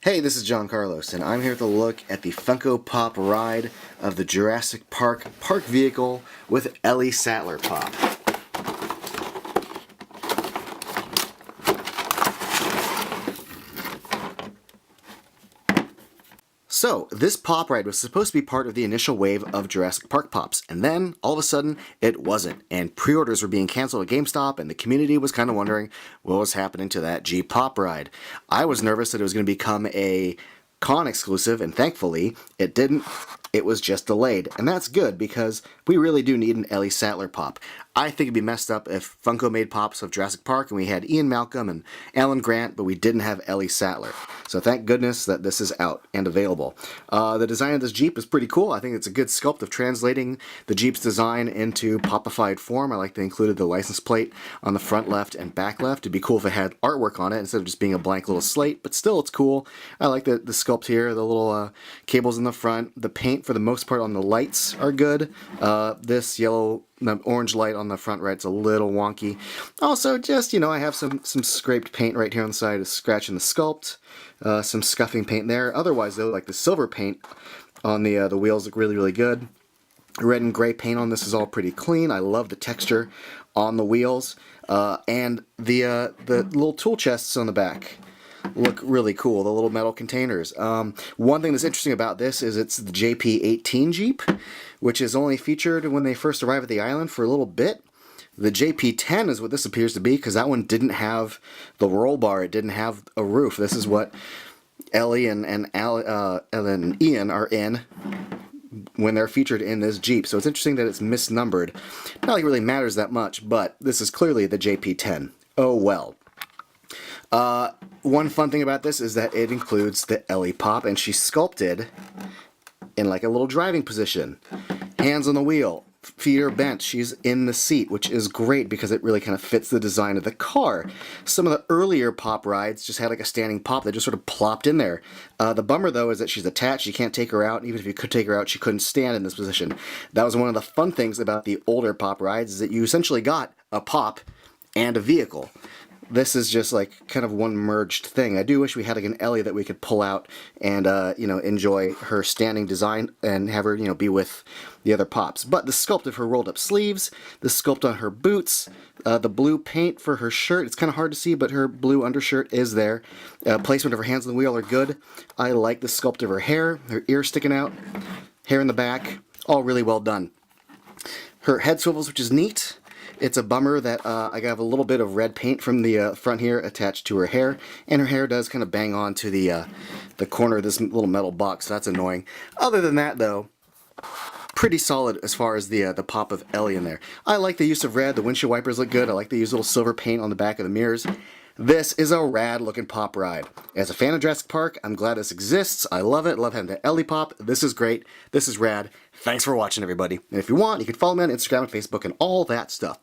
Hey, this is John Carlos, and I'm here to look at the Funko Pop ride of the Jurassic Park park vehicle with Ellie Sattler Pop. So, this pop ride was supposed to be part of the initial wave of Jurassic Park Pops, and then, all of a sudden, it wasn't, and pre-orders were being canceled at GameStop, and the community was kind of wondering what was happening to that Jeep Pop ride. I was nervous that it was going to become a con exclusive, and thankfully, it didn't. It was just delayed, and that's good because we really do need an Ellie Sattler Pop. I think it'd be messed up if Funko made pops of Jurassic Park and we had Ian Malcolm and Alan Grant, but we didn't have Ellie Sattler. So thank goodness that this is out and available. The design of this Jeep is pretty cool. I think it's a good sculpt of translating the Jeep's design into popified form. I like they included the license plate on the front left and back left. It'd be cool if it had artwork on it instead of just being a blank little slate, but still it's cool. I like the sculpt here, the little cables in the front. The paint for the most part on the lights are good. This yellow, orange light on the front right's a little wonky. Also, just, I have some scraped paint right here on the side, scratching the sculpt. Some scuffing paint there. Otherwise, though, like the silver paint on the wheels look really, really good. Red and gray paint on this is all pretty clean. I love the texture on the wheels. And the little tool chests on the back look really cool, the little metal containers. One thing that's interesting about this is it's the JP-18 Jeep, which is only featured when they first arrive at the island for a little bit. The JP-10 is what this appears to be, because that one didn't have the roll bar, it didn't have a roof. This is what Ellie and Ian are in when they're featured in this Jeep. So it's interesting that it's misnumbered. Not like it really matters that much, but this is clearly the JP-10. Oh well. One fun thing about this is that it includes the Ellie Pop, and she's sculpted in like a little driving position. Hands on the wheel, feet are bent, she's in the seat, which is great because it really kind of fits the design of the car. Some of the earlier Pop rides just had like a standing Pop that just sort of plopped in there. The bummer though is that she's attached, you can't take her out. Even if you could take her out, she couldn't stand in this position. That was one of the fun things about the older Pop rides, is that you essentially got a Pop and a vehicle. This is just like kind of one merged thing. I do wish we had like an Ellie that we could pull out and enjoy her standing design and have her be with the other Pops. But the sculpt of her rolled up sleeves, the sculpt on her boots, the blue paint for her shirt, it's kind of hard to see, but her blue undershirt is there. Placement of her hands on the wheel are good. I like the sculpt of her hair, her ears sticking out, hair in the back, all really well done. Her head swivels, which is neat. It's a bummer that I have a little bit of red paint from the front here attached to her hair, and her hair does kind of bang on to the corner of this little metal box, so that's annoying. Other than that, though, pretty solid as far as the Pop of Ellie in there. I like the use of red, the windshield wipers look good, I like the use of little silver paint on the back of the mirrors. This is a rad looking Pop ride. As a fan of Jurassic Park, I'm glad this exists. I love it. Love having the Ellie Pop. This is great. This is rad. Thanks for watching, everybody. And if you want, you can follow me on Instagram and Facebook and all that stuff.